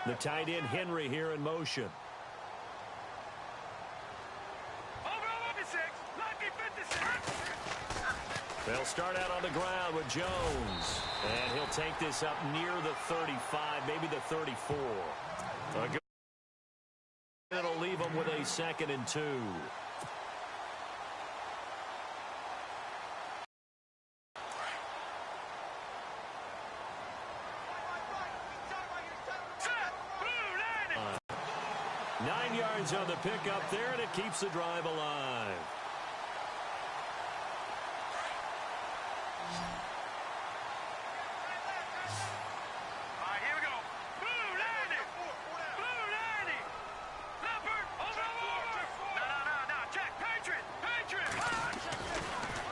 The tight end Henry here in motion. They'll start out on the ground with Jones. And he'll take this up near the 35, maybe the 34. It'll leave him with a 2nd and 2. Nine yards on the pickup there, and it keeps the drive alive.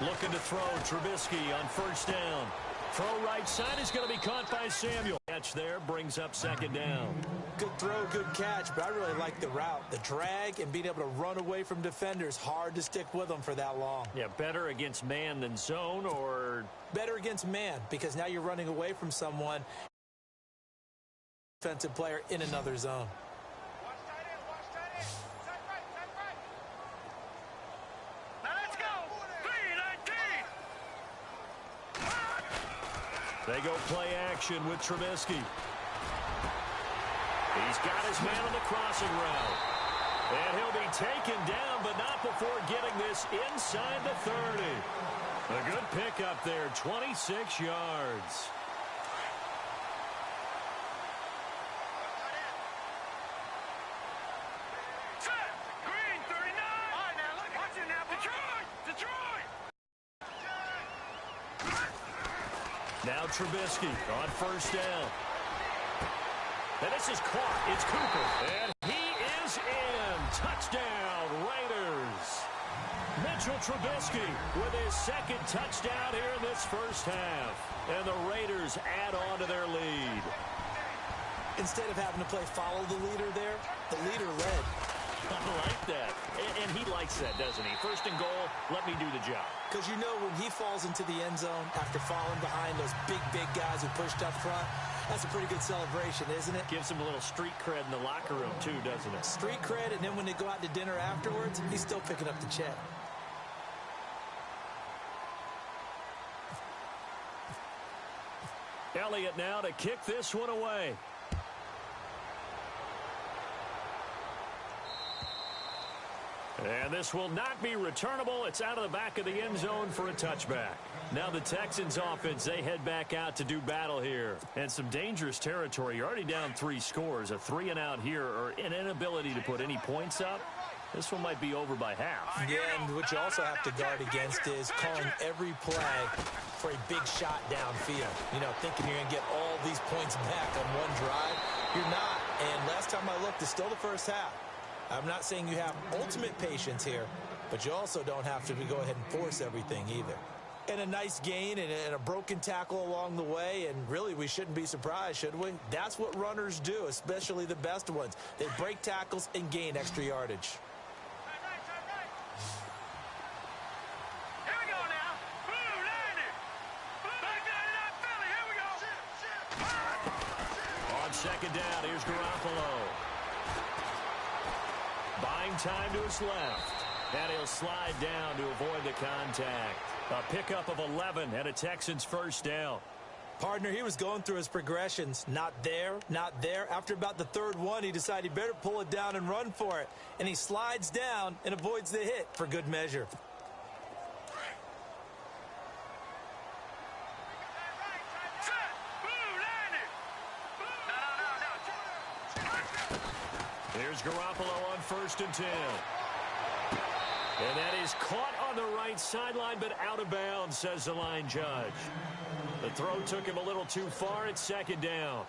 Looking to throw, Trubisky on 1st down. Throw right side is going to be caught by Samuel. Catch there brings up 2nd down. Good throw, good catch, but I really like the route. The drag and being able to run away from defenders. Hard to stick with them for that long. Yeah, better against man than zone, or? Better against man, because now you're running away from someone. Defensive player in another zone. They go play action with Trubisky. He's got his man on the crossing route. And he'll be taken down, but not before getting this inside the 30. A good pickup there, 26 yards. Green, 39. All right, now, look, watch it now. Detroit! Now Trubisky on 1st down. And this is caught. It's Cooper. And he is in. Touchdown, Raiders. Mitchell Trubisky with his 2nd touchdown here in this 1st half. And the Raiders add on to their lead. Instead of having to play follow the leader there, the leader led. I like that. And he likes that, doesn't he? 1st and goal, let me do the job. Because you know when he falls into the end zone after falling behind those big guys who pushed up front, that's a pretty good celebration, isn't it? Gives him a little street cred in the locker room, too, doesn't it? Street cred, and then when they go out to dinner afterwards, he's still picking up the check. Elliott now to kick this one away. And this will not be returnable. It's out of the back of the end zone for a touchback. Now the Texans offense, they head back out to do battle here. And some dangerous territory. You're already down 3 scores. A 3-and-out here, or an inability to put any points up. This one might be over by half. Yeah, and what you also have to guard against is calling every play for a big shot downfield. You know, thinking you're going to get all these points back on one drive. You're not. And last time I looked, it's still the 1st half. I'm not saying you have ultimate patience here, but you also don't have to go ahead and force everything either. And a nice gain and a broken tackle along the way, and really we shouldn't be surprised, should we? That's what runners do, especially the best ones. They break tackles and gain extra yardage. Here we go now. Blue, landed. Back Philly, here we go. On 2nd down, here's Garoppolo. Buying time to his left. And he'll slide down to avoid the contact. A pickup of 11 and a Texans 1st down. Partner, he was going through his progressions. Not there, not there. After about the 3rd one, he decided he better pull it down and run for it. And he slides down and avoids the hit for good measure. Here's Garoppolo on 1st and 10. And that is caught on the right sideline, but out of bounds, says the line judge. The throw took him a little too far. It's 2nd down.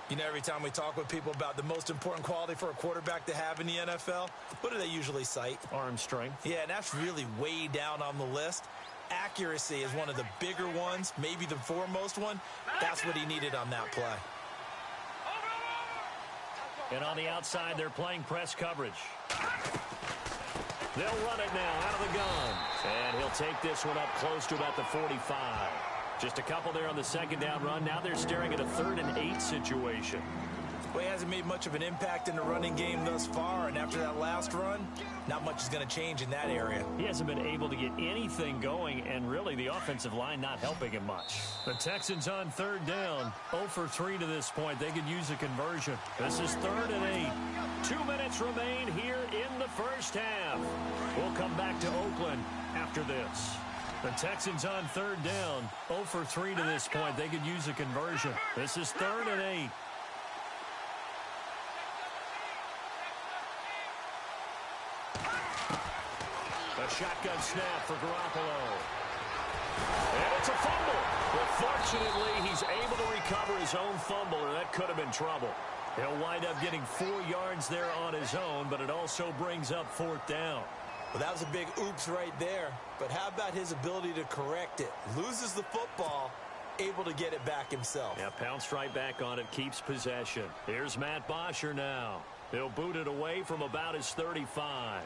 You know, every time we talk with people about the most important quality for a quarterback to have in the NFL, what do they usually cite? Arm strength. Yeah, and that's really way down on the list. Accuracy is one of the bigger ones, maybe the foremost one. That's what he needed on that play. And on the outside, they're playing press coverage. They'll run it now out of the gun. And he'll take this one up close to about the 45. Just a couple there on the 2nd down run. Now they're staring at a 3rd and 8 situation. Well, he hasn't made much of an impact in the running game thus far, and after that last run, not much is going to change in that area. He hasn't been able to get anything going, and really the offensive line not helping him much. The Texans on third down, 0 for 3 to this point. They could use a conversion. This is 3rd and 8. 2 minutes remain here in the first half. We'll come back to Oakland after this. The Texans on third down, 0 for 3 to this point. They could use a conversion. This is 3rd and 8. A shotgun snap for Garoppolo. And it's a fumble. But fortunately, he's able to recover his own fumble, or that could have been trouble. He'll wind up getting 4 yards there on his own, but it also brings up 4th down. Well, that was a big oops right there. But how about his ability to correct it? Loses the football, able to get it back himself. Yeah, pounced right back on it, keeps possession. Here's Matt Bosher now. He'll boot it away from about his 35.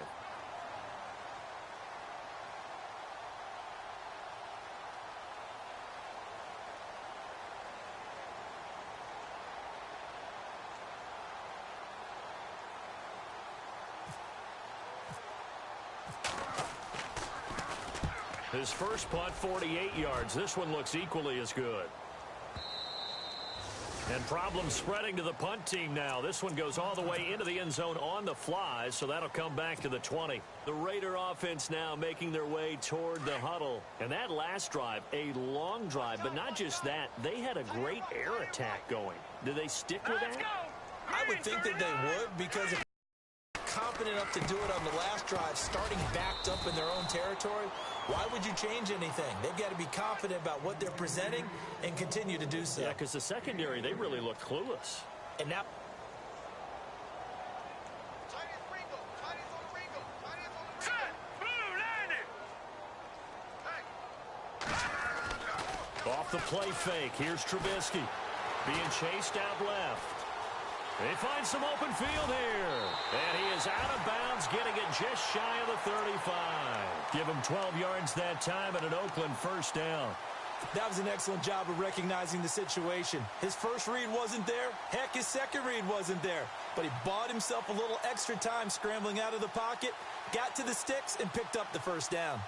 His first punt, 48 yards. This one looks equally as good. And problems spreading to the punt team now. This one goes all the way into the end zone on the fly, so that'll come back to the 20. The Raider offense now making their way toward the huddle. And that last drive, a long drive, but not just that. They had a great air attack going. Do they stick with that? I would think that they would, because if confident enough to do it on the last drive, starting backed up in their own territory, why would you change anything? They've got to be confident about what they're presenting and continue to do so. Yeah, because the secondary, they really look clueless. And now off the play fake, here's Trubisky being chased out left. They find some open field here. And he is out of bounds, getting it just shy of the 35. Give him 12 yards that time and an Oakland first down. that was an excellent job of recognizing the situation. His first read wasn't there. Heck, his second read wasn't there. But he bought himself a little extra time scrambling out of the pocket, got to the sticks, and picked up the first down.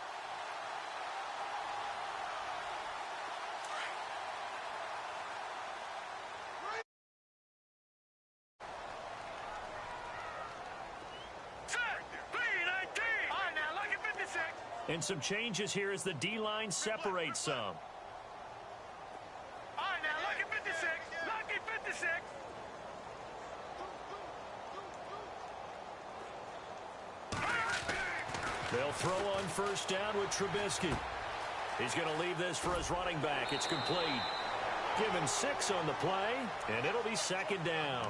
And some changes here as the D-line separates some. All right, now, lucky 56. Lucky 56. They'll throw on first down with Trubisky. He's going to leave this for his running back. It's complete. Give him 6 on the play, and it'll be second down.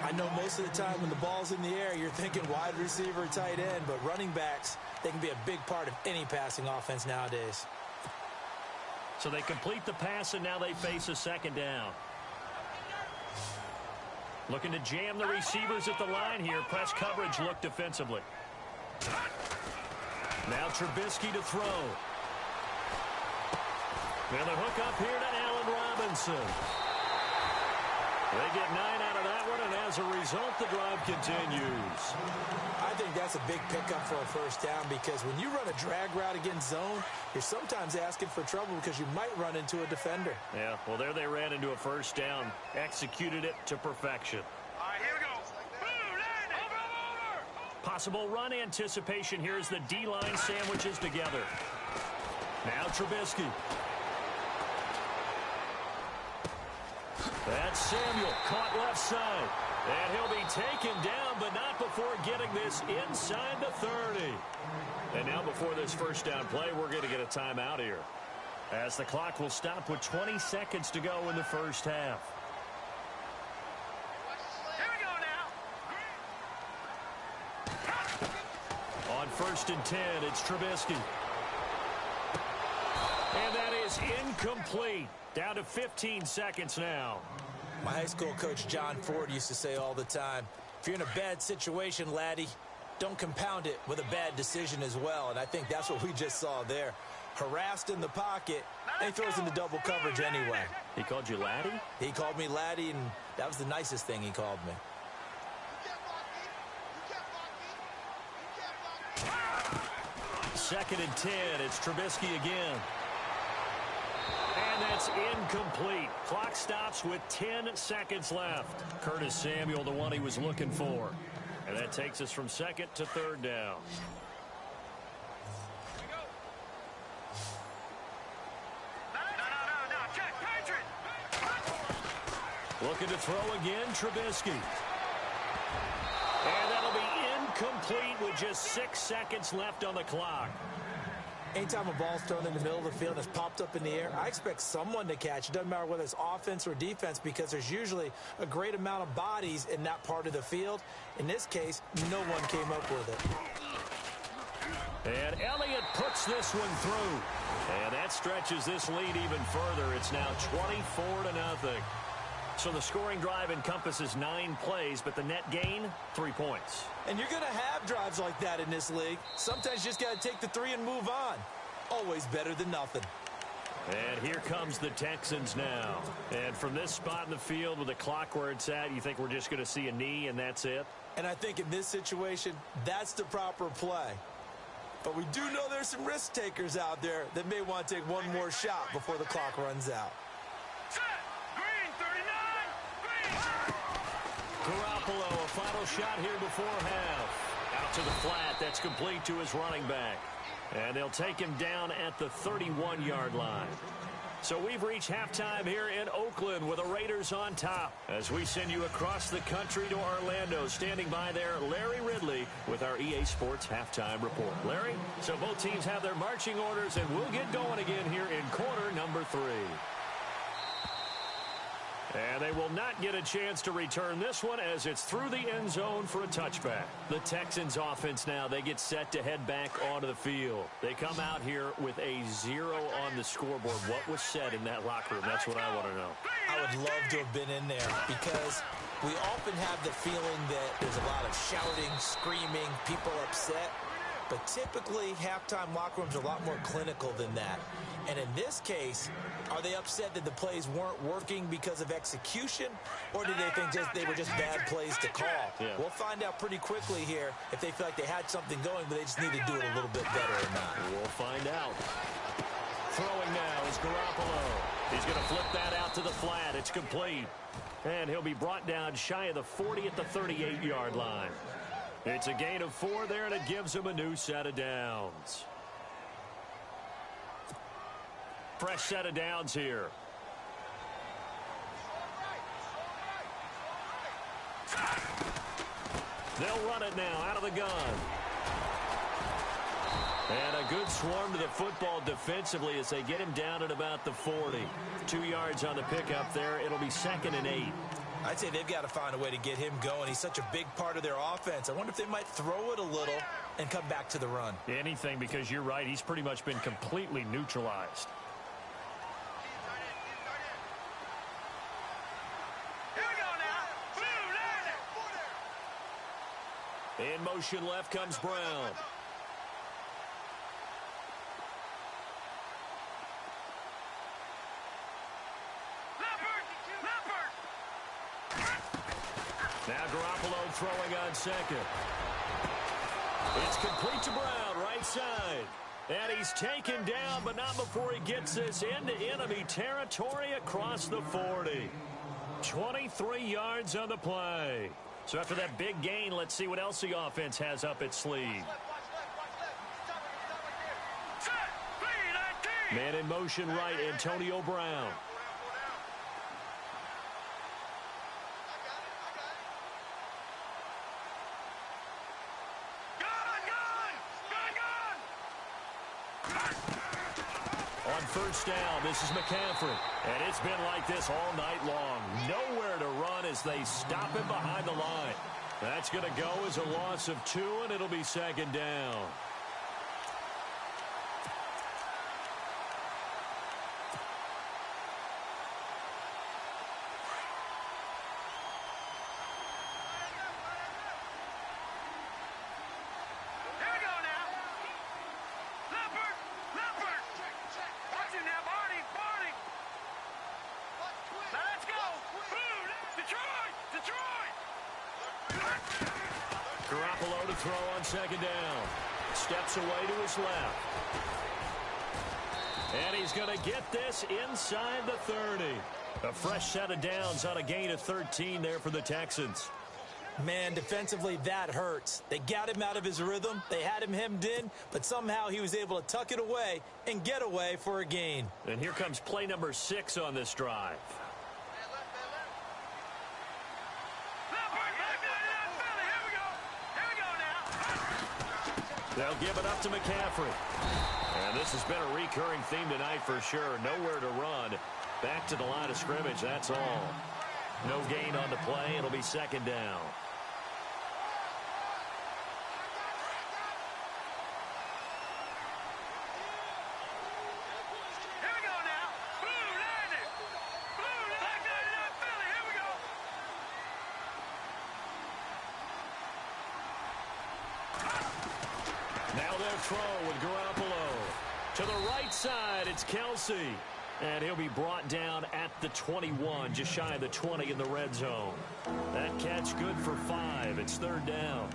I know most of the time when the ball's in the air, you're thinking wide receiver, tight end, but running backs, they can be a big part of any passing offense nowadays. So they complete the pass, and now they face a second down. Looking to jam the receivers at the line here. Press coverage look defensively. Now Trubisky to throw. And the hook up here to Allen Robinson. They get 9 out of that one, and as a result, the drive continues. I think that's a big pickup for a first down, because when you run a drag route against zone, you're sometimes asking for trouble because you might run into a defender. Yeah, well, there they ran into a first down, executed it to perfection. All right, here we go. Boom, land it. Over. Possible run anticipation here as the D-line sandwiches together. Now Trubisky. That's Samuel, caught left side. And he'll be taken down, but not before getting this inside the 30. And now before this first down play, we're going to get a timeout here, as the clock will stop with 20 seconds to go in the first half. Here we go now. On 1st and 10, it's Trubisky. And that is incomplete. Down to 15 seconds now. My high school coach, John Ford, used to say all the time, if you're in a bad situation, laddie, don't compound it with a bad decision as well. And I think that's what we just saw there. harassed in the pocket, and he throws into double coverage anyway. He called you laddie? He called me laddie, and that was the nicest thing he called me. Second and 10. It's Trubisky again. And that's incomplete. Clock stops with 10 seconds left. Curtis Samuel, the one he was looking for. And that takes us from second to third down. Looking to throw again, Trubisky. And that'll be incomplete with just 6 seconds left on the clock. Anytime a ball's thrown in the middle of the field and it's popped up in the air, I expect someone to catch. It doesn't matter whether it's offense or defense because there's usually a great amount of bodies in that part of the field. In this case, no one came up with it. And Elliott puts this one through. And that stretches this lead even further. It's now 24-0. So the scoring drive encompasses 9 plays, but the net gain, 3 points. And you're going to have drives like that in this league. Sometimes you just got to take the 3 and move on. Always better than nothing. And here comes the Texans now. And from this spot in the field with the clock where it's at, you think we're just going to see a knee and that's it? And I think in this situation, that's the proper play. But we do know there's some risk takers out there that may want to take one more shot before the clock runs out. Garoppolo, a final shot here before half. Out to the flat. That's complete to his running back. And they'll take him down at the 31-yard line. So we've reached halftime here in Oakland with the Raiders on top. As we send you across the country to Orlando, standing by there, Larry Ridley with our EA Sports Halftime Report. Larry, so both teams have their marching orders, and we'll get going again here in quarter number 3. And they will not get a chance to return this one as it's through the end zone for a touchback. The Texans offense now, they get set to head back onto the field. They come out here with a 0 on the scoreboard. What was said in that locker room? That's what I want to know. I would love to have been in there because we often have the feeling that there's a lot of shouting, screaming, people upset. But typically, halftime locker rooms are a lot more clinical than that. And in this case, are they upset that the plays weren't working because of execution, or did they think they were just bad plays to call? Yeah. We'll find out pretty quickly here if they feel like they had something going, but they just need to do it a little bit better or not. We'll find out. Throwing now is Garoppolo. He's going to flip that out to the flat. It's complete. And he'll be brought down shy of the 40 at the 38-yard line. It's a gain of 4 there, and it gives him a new set of downs. Fresh set of downs here. They'll run it now out of the gun. And a good swarm to the football defensively as they get him down at about the 40. 2 yards on the pickup there. It'll be 2nd and 8. I'd say they've got to find a way to get him going. He's such a big part of their offense. I wonder if they might throw it a little and come back to the run. Anything, because you're right. He's pretty much been completely neutralized. Here we go now. In motion left comes Brown. Now Garoppolo throwing on second. It's complete to Brown, right side. And he's taken down, but not before he gets this into enemy territory across the 40. 23 yards on the play. So after that big gain, let's see what else the offense has up its sleeve. Man in motion right, Antonio Brown. On first down, this is McCaffrey. And it's been like this all night long. Nowhere to run as they stop him behind the line. That's going to go as a loss of 2, and it'll be 2nd down. Garoppolo to throw on second down. Steps away to his left. And he's going to get this inside the 30. A fresh set of downs on a gain of 13 there for the Texans. Man, defensively, that hurts. They got him out of his rhythm. They had him hemmed in, but somehow he was able to tuck it away and get away for a gain. And here comes play number 6 on this drive. They'll give it up to McCaffrey. And this has been a recurring theme tonight for sure. Nowhere to run. Back to the line of scrimmage, that's all. No gain on the play. It'll be second down. Here we go now. Blue landed. Blue landed. Philly. Here we go. Now they'll throw with Garoppolo. To the right side, it's Kelsey. And he'll be brought down at the 21, just shy of the 20 in the red zone. That catch good for 5. It's third down.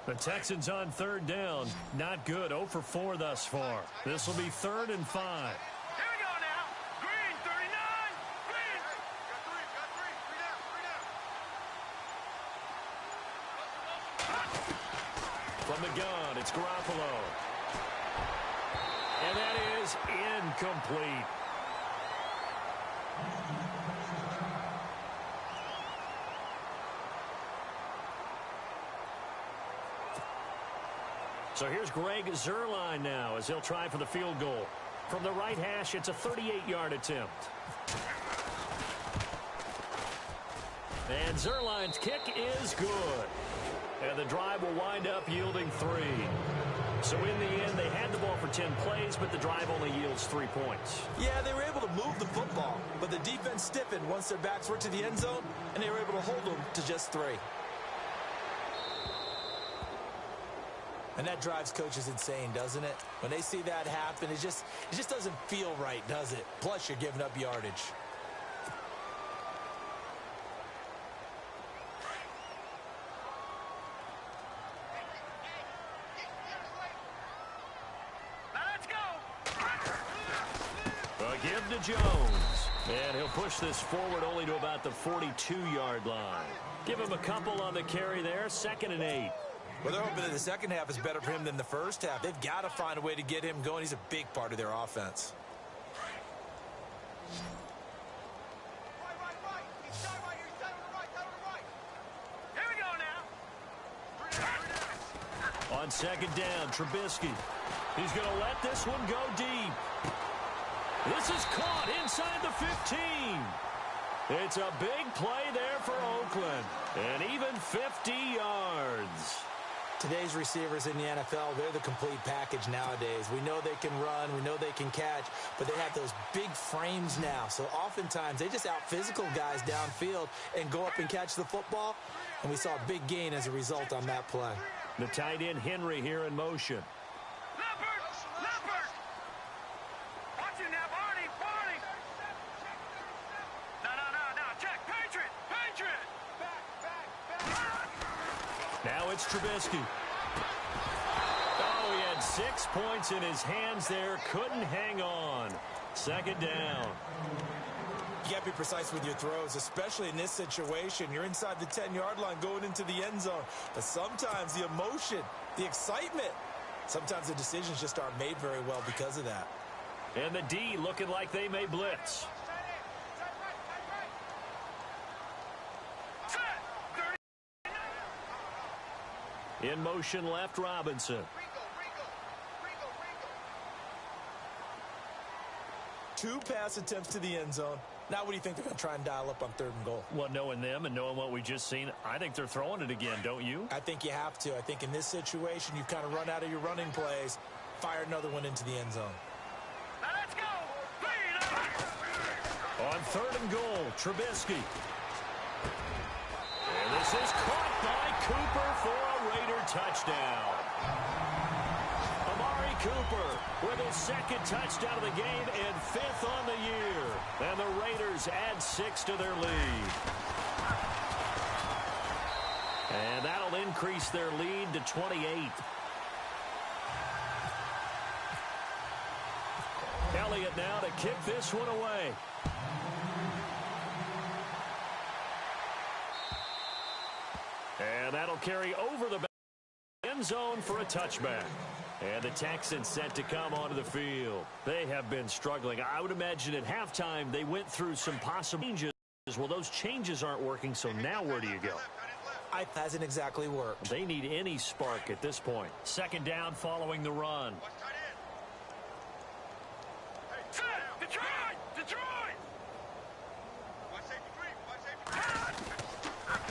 The Texans on third down. Not good. 0 for 4 thus far. This will be 3rd and 5. Here we go now. Green, 39. Green. Got three. Three down. From the gun, it's Garoppolo. And that is incomplete. So here's Greg Zuerlein now as he'll try for the field goal. From the right hash, it's a 38-yard attempt. And Zuerlein's kick is good. And the drive will wind up yielding 3. So in the end, they had the ball for 10 plays, but the drive only yields 3 points. Yeah, they were able to move the football, but the defense stiffened once their backs were to the end zone, and they were able to hold them to just 3. And that drives coaches insane, doesn't it? When they see that happen, it just doesn't feel right, does it? Plus, you're giving up yardage. Now let's go. A give to Jones. And he'll push this forward only to about the 42-yard line. Give him a couple on the carry there. 2nd and 8. Well, they're hoping that the second half is better for him than the first half. They've got to find a way to get him going. He's a big part of their offense. Here we go now. On second down, Trubisky. He's going to let this one go deep. This is caught inside the 15. It's a big play there for Oakland. And even 50 yards. Today's receivers in the NFL, they're the complete package nowadays. We know they can run, we know they can catch, but they have those big frames now. So oftentimes they just out-physical guys downfield and go up and catch the football. And we saw a big gain as a result on that play. The tight end Henry here in motion. Leopard. Watch it now, Barney. No. Check. Patriot. Now it's Trubisky. Oh, he had 6 points in his hands there. Couldn't hang on. Second down. You got to be precise with your throws, especially in this situation. You're inside the 10-yard line going into the end zone. But sometimes the emotion, the excitement, sometimes the decisions just aren't made very well because of that. And the D looking like they may blitz. In motion left, Robinson. Two pass attempts to the end zone. Now what do you think they're going to try and dial up on 3rd and goal? Well, knowing them and knowing what we just seen, I think they're throwing it again, don't you? I think you have to. I think in this situation, you've kind of run out of your running plays. Fire another one into the end zone. Now let's go. On 3rd and goal, Trubisky. And this is caught by Cooper for a Raider touchdown. Amari Cooper with his second touchdown of the game and 5th on the year. And the Raiders add 6 to their lead. And that'll increase their lead to 28. Elliott now to kick this one away. And that'll carry over the end zone for a touchback. And the Texans set to come onto the field. They have been struggling. I would imagine at halftime they went through some possible changes. Well, those changes aren't working, so now where do you go? It hasn't exactly worked. They need any spark at this point. Second down following the run.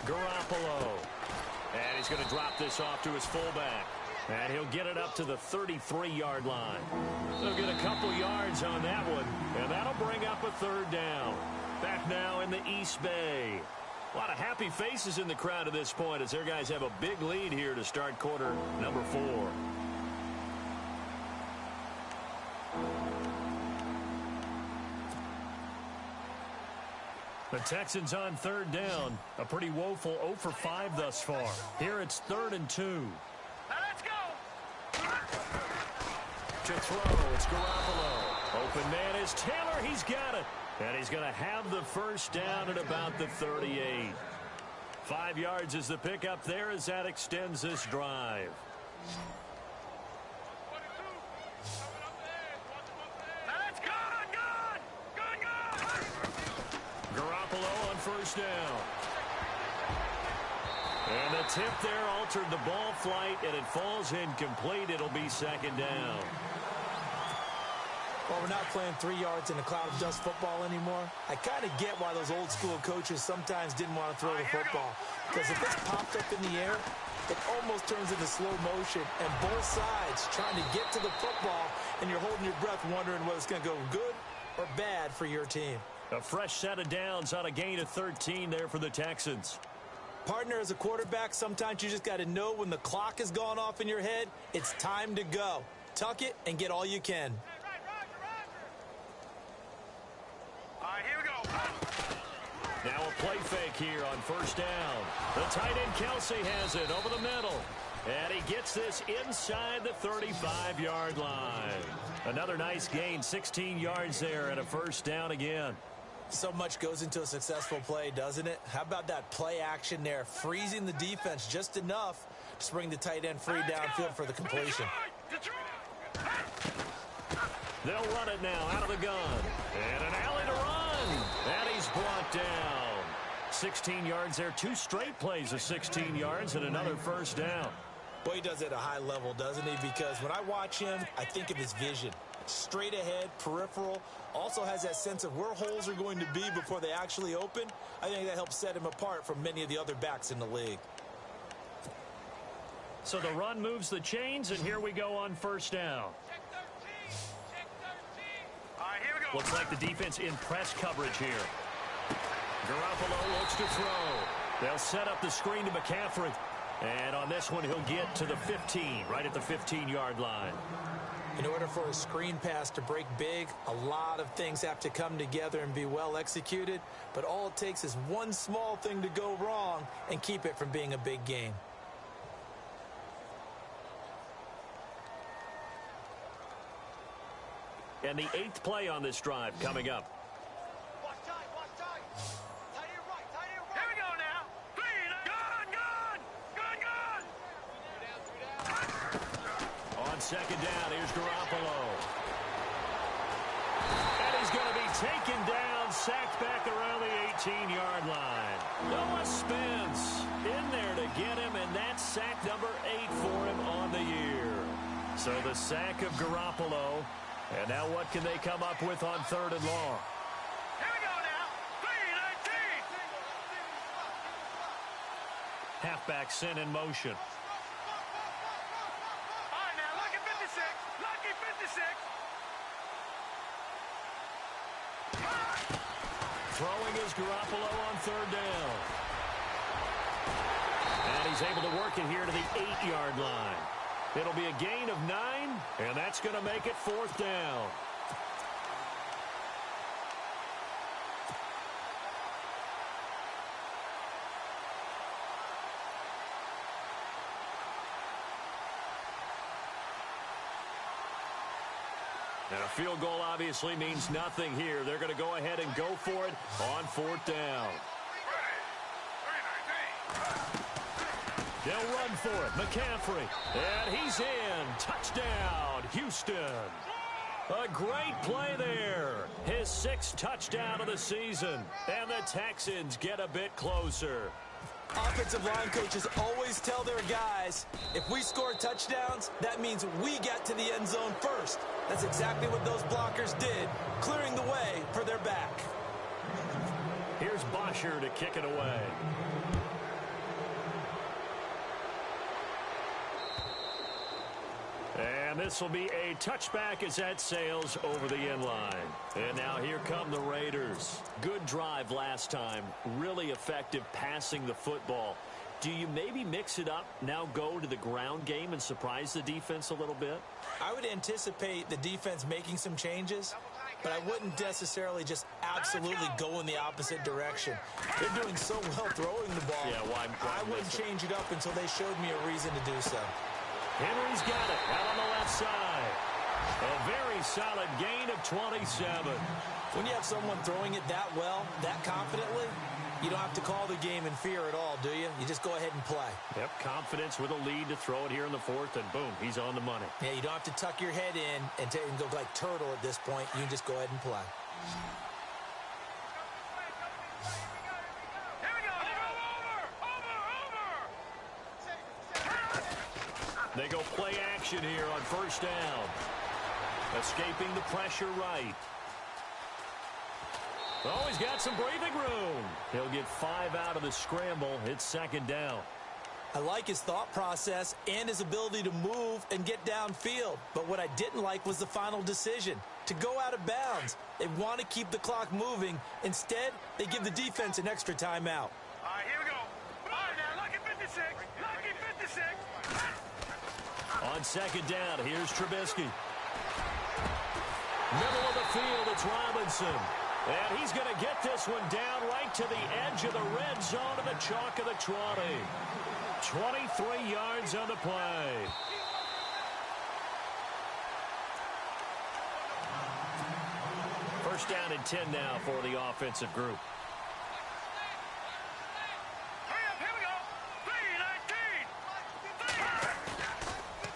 Garoppolo. And he's going to drop this off to his fullback. And he'll get it up to the 33-yard line. They'll get a couple yards on that one. And that'll bring up a third down. Back now in the East Bay. A lot of happy faces in the crowd at this point as their guys have a big lead here to start quarter number 4. The Texans on third down. A pretty woeful 0 for 5 thus far. Here it's 3rd and 2. Now let's go. To throw, it's Garoppolo. Open man is Taylor. He's got it. And he's going to have the first down at about the 38. 5 yards is the pickup there as that extends this drive. That's good. Garoppolo on first down. And the tip there altered the ball flight, and it falls incomplete. It'll be second down. Well, we're not playing 3 yards in a cloud of dust football anymore. I kind of get why those old school coaches sometimes didn't want to throw the football. Because if it's popped up in the air, it almost turns into slow motion. And both sides trying to get to the football, and you're holding your breath wondering whether it's going to go good or bad for your team. A fresh set of downs on a gain of 13 there for the Texans. Partner, as a quarterback, sometimes you just got to know when the clock has gone off in your head, it's time to go. Tuck it and get all you can. All right, here we go. Now a play fake here on first down. The tight end Kelsey has it over the middle. And he gets this inside the 35-yard line. Another nice gain, 16 yards there and a first down again. So much goes into a successful play, doesn't it? How about that play action there, freezing the defense just enough to bring the tight end free downfield for the completion. They'll run it now out of the gun. And an alley to run. And he's brought down. 16 yards there, 2 straight plays of 16 yards and another first down. Boy, he does it at a high level, doesn't he? Because when I watch him, I think of his vision. Straight ahead, peripheral, also has that sense of where holes are going to be before they actually open. I think that helps set him apart from many of the other backs in the league. So the run moves the chains, and here we go on first down. All right, here we go. Looks like the defense in press coverage here. Garoppolo looks to throw. They'll set up the screen to McCaffrey. And on this one, he'll get to the 15, right at the 15-yard line. In order for a screen pass to break big, a lot of things have to come together and be well executed. But all it takes is one small thing to go wrong and keep it from being a big game. And the 8th play on this drive coming up. Watch tight. Tight end right. Here we go now. Gun. On second down, here's Garoppolo. And he's going to be taken down, sacked back around the 18-yard line. Noah Spence in there to get him, and that's sack number 8 for him on the year. So the sack of Garoppolo. And now what can they come up with on 3rd and long? Here we go now. 3-19. Halfback sent in motion. All right, now, lucky 56. Lucky 56. Throwing is Garoppolo on 3rd down. And he's He's able to work it here to the 8-yard line. It'll be a gain of 9, and that's going to make it 4th down. And a field goal obviously means nothing here. They're going to go ahead and go for it on 4th down. They'll run for it. McCaffrey. And he's in. Touchdown, Houston. A great play there. His 6th touchdown of the season. And the Texans get a bit closer. Offensive line coaches always tell their guys, if we score touchdowns, that means we get to the end zone first. That's exactly what those blockers did, clearing the way for their back. Here's Bosher to kick it away. And this will be a touchback as that sails over the end line. And now here come the Raiders. Good drive last time. Really effective passing the football. Do you maybe mix it up, now go to the ground game and surprise the defense a little bit? I would anticipate the defense making some changes, but I wouldn't necessarily just absolutely go in the opposite direction. They're doing so well throwing the ball. Yeah, why I wouldn't change it up until they showed me a reason to do so. Henry's got it out on the left side. A very solid gain of 27. When you have someone throwing it that well, that confidently, you don't have to call the game in fear at all, do you? You just go ahead and play. Yep, confidence with a lead to throw it here in the 4th, and boom, he's on the money. Yeah, you don't have to tuck your head in and go like turtle at this point. You can just go ahead and play. Here we go. Over. They go play action here on 1st down. Escaping the pressure right. Oh, he's got some breathing room. He'll get 5 out of the scramble. It's 2nd down. I like his thought process and his ability to move and get downfield. But what I didn't like was the final decision, to go out of bounds. They want to keep the clock moving. Instead, they give the defense an extra timeout. All right, here we go. All right, now, lucky 56. Lucky 56. On 2nd down, here's Trubisky. Middle of the field, it's Robinson. And he's going to get this one down right to the edge of the red zone of the chalk of the 20. 23 yards on the play. First down and 10 now for the offensive group. Hurry up, here we go.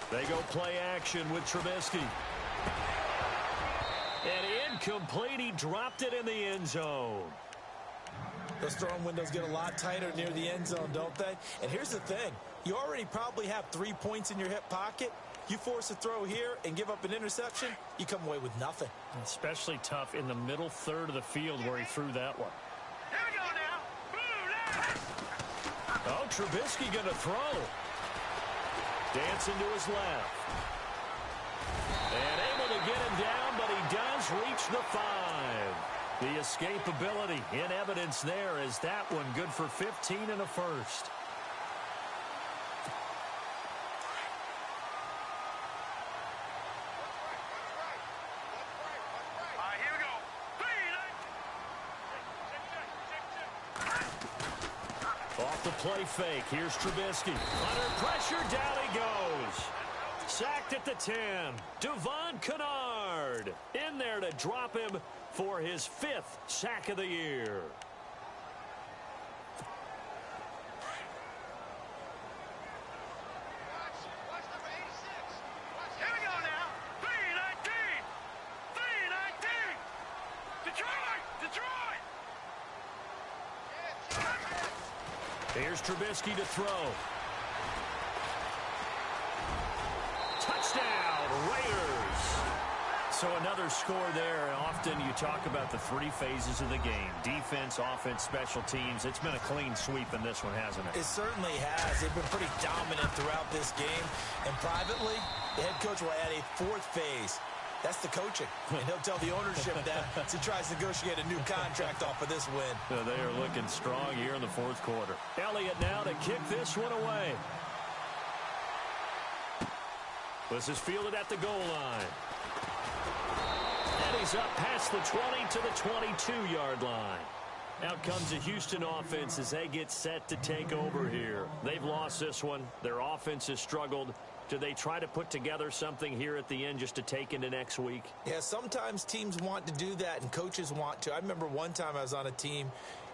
3-19. They go play action with Trubisky. And incomplete. He dropped it in the end zone. Those throwing windows get a lot tighter near the end zone, don't they? And here's the thing. You already probably have 3 points in your hip pocket. You force a throw here and give up an interception, you come away with nothing. Especially tough in the middle third of the field where he threw that one. Here we go now. Blue, left. Oh, Trubisky going to throw. Dancing to his left. And able to get him down, but he does reach the 5. The escapability in evidence there as that one good for 15 and a first. All right, here we go. 3-19. Off the play fake. Here's Trubisky. Under pressure, down he goes. Sacked at the 10. Devon Kennard in there to drop him for his 5th sack of the year. Here we go now. 3-19. 3-19. Detroit. Here's Trubisky to throw. Touchdown, Raiders. So another score there. Often you talk about the 3 phases of the game. Defense, offense, special teams. It's been a clean sweep in this one, hasn't it? It certainly has. They've been pretty dominant throughout this game. And privately, the head coach will add a 4th phase. That's the coaching. And he'll tell the ownership that as he tries to negotiate a new contract off of this win. They are looking strong here in the fourth quarter. Elliott now to kick this one away. This is fielded at the goal line. And he's up past the 20 to the 22-yard line. Out comes the Houston offense as they get set to take over here. They've lost this one. Their offense has struggled. Do they try to put together something here at the end just to take into next week? Yeah, sometimes teams want to do that and coaches want to. I remember one time I was on a team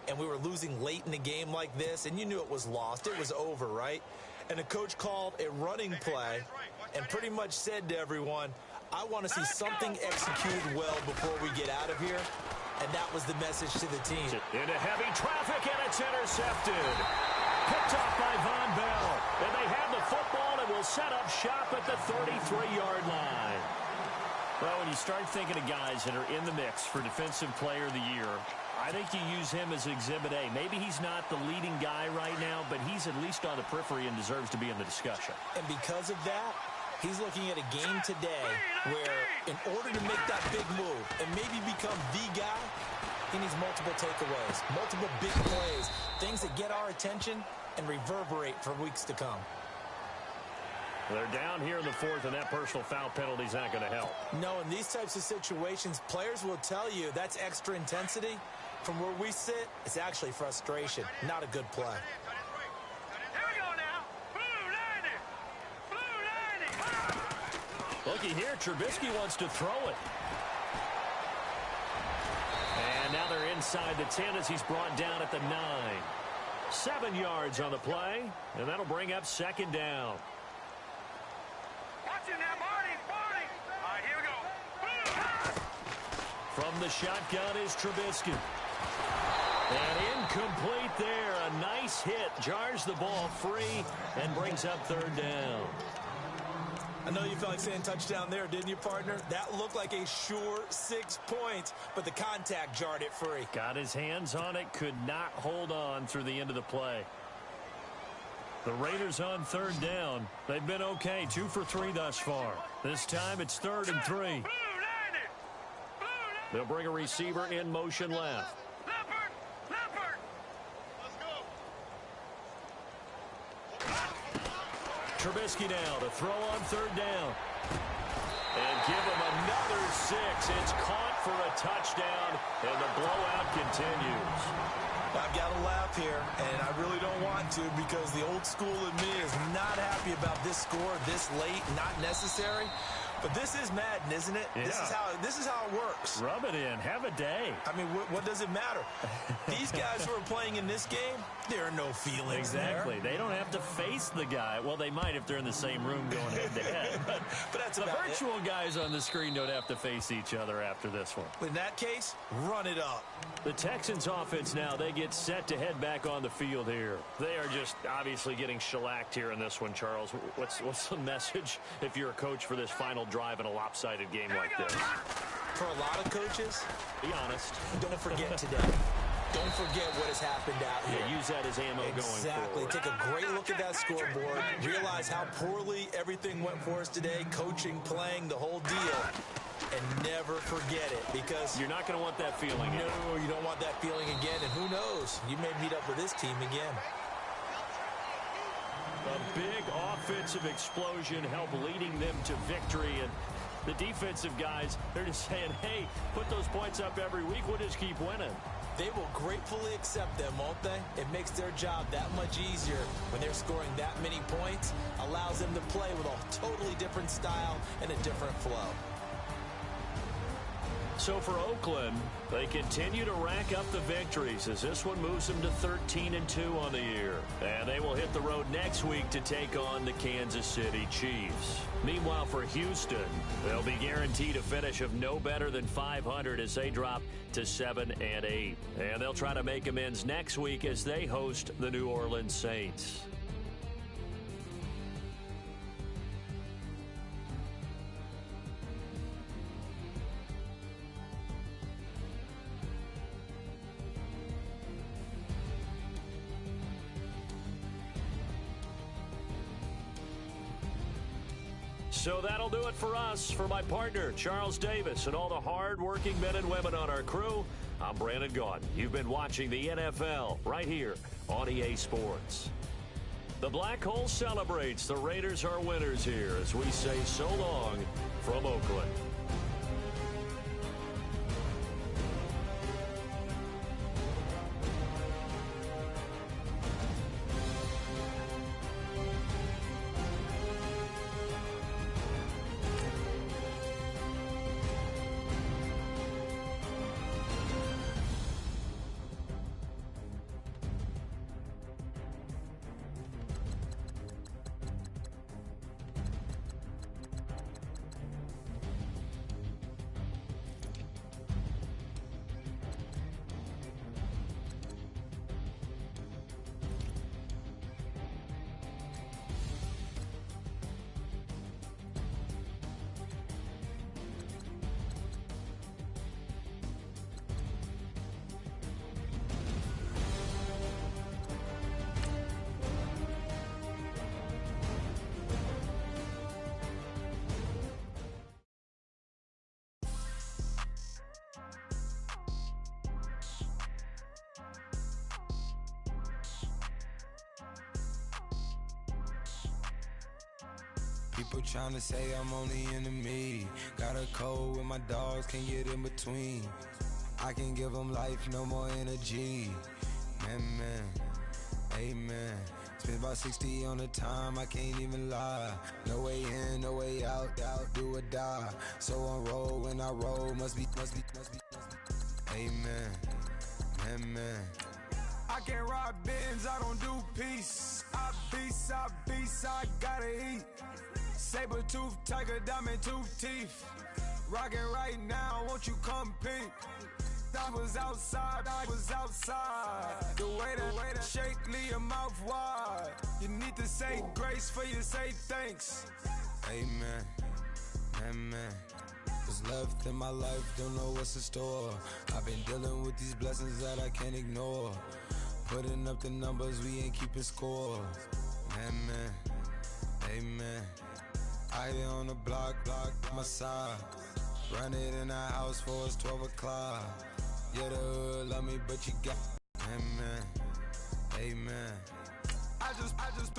and we were losing late in the game like this, and you knew it was lost. It was over, right? And the coach called a running play and pretty much said to everyone, I want to see something executed well before we get out of here. And that was the message to the team. Into heavy traffic, and it's intercepted. Picked off by Von Bell. And they have the football and will set up shop at the 33-yard line. Well, when you start thinking of guys that are in the mix for Defensive Player of the Year, I think you use him as Exhibit A. Maybe he's not the leading guy right now, but he's at least on the periphery and deserves to be in the discussion. And because of that, he's looking at a game today where in order to make that big move and maybe become the guy, he needs multiple takeaways, multiple big plays, things that get our attention and reverberate for weeks to come. They're down here in the fourth, and that personal foul penalty is not going to help. No, in these types of situations, players will tell you that's extra intensity. From where we sit, it's actually frustration, not a good play. Here we go now. Blue 90. Looky here, Trubisky wants to throw it. And now they're inside the 10 as he's brought down at the 9. 7 yards on the play, and that'll bring up second down. Watch it now, Marty. All right, here we go. From the shotgun is Trubisky. And incomplete there. A nice hit. Jars the ball free and brings up third down. I know you felt like saying touchdown there, didn't you, partner? That looked like a sure 6 points, but the contact jarred it free. Got his hands on it, could not hold on through the end of the play. The Raiders on third down. They've been okay, 2 for 3 thus far. This time it's 3rd and 3. Blue 90. They'll bring a receiver in motion left. Leopard. Let's go. Trubisky now to throw on third down. And give him another 6. It's caught for a touchdown, and the blowout continues. I've got to laugh here, and I really don't want to because the old school in me is not happy about this score this late, not necessary. But this is Madden, isn't it? Yeah. This is how it works. Rub it in. Have a day. I mean, what does it matter? These guys who are playing in this game, there are no feelings Exactly. there. They don't have to face the guy. Well, they might if they're in the same room going head-to-head. But that's the about virtual guys on the screen don't have to face each other after this one. In that case, run it up. The Texans offense now, they get set to head back on the field here. They are just obviously getting shellacked here in this one, Charles. What's the message if you're a coach for this final drive in a lopsided game like this? For a lot of coaches, Be honest. don't forget today. Don't forget what has happened out here. Yeah, use that as ammo going Exactly. forward. Take a great look at that scoreboard. Realize how poorly everything went for us today. Coaching, playing, the whole deal. And never forget it because You're not going to want that feeling. no, you don't want that feeling again. And who knows? You may meet up with this team again. A big offensive explosion helped leading them to victory. And the defensive guys, they're just saying, hey, put those points up every week. We'll just keep winning. They will gratefully accept them, won't they? It makes their job that much easier when they're scoring that many points. Allows them to play with a totally different style and a different flow. So for Oakland, they continue to rack up the victories as this one moves them to 13-2 on the year. And they will hit the road next week to take on the Kansas City Chiefs. Meanwhile, for Houston, they'll be guaranteed a finish of no better than 500 as they drop to 7-8. And they'll try to make amends next week as they host the New Orleans Saints. So that'll do it for us. For my partner, Charles Davis, and all the hard-working men and women on our crew, I'm Brandon Gaudin. You've been watching the NFL right here on EA Sports. The Black Hole celebrates. The Raiders are winners here as we say so long from Oakland. People tryna say I'm only enemy. Got a cold with my dogs, can't get in between. I can give them life, no more energy. Man, amen. Spent about 60 on the time, I can't even lie. No way in, no way out, do or die. So on roll, when I roll, must be. Amen, man. I can't ride Benz, I don't do peace. I beast, I gotta eat. Saber tooth, tiger, diamond tooth teeth. Rockin' right now, won't you come peep? I was outside. The way that shake, leave your mouth wide. You need to say grace for you say thanks. Amen, man. What's left in my life, don't know what's in store. I've been dealing with these blessings that I can't ignore. Putting up the numbers, we ain't keeping score. Man, amen. I here on the block, my side. Run it in the house for it's 12 o'clock. Yeah, the hood love me, but you got. Amen. I just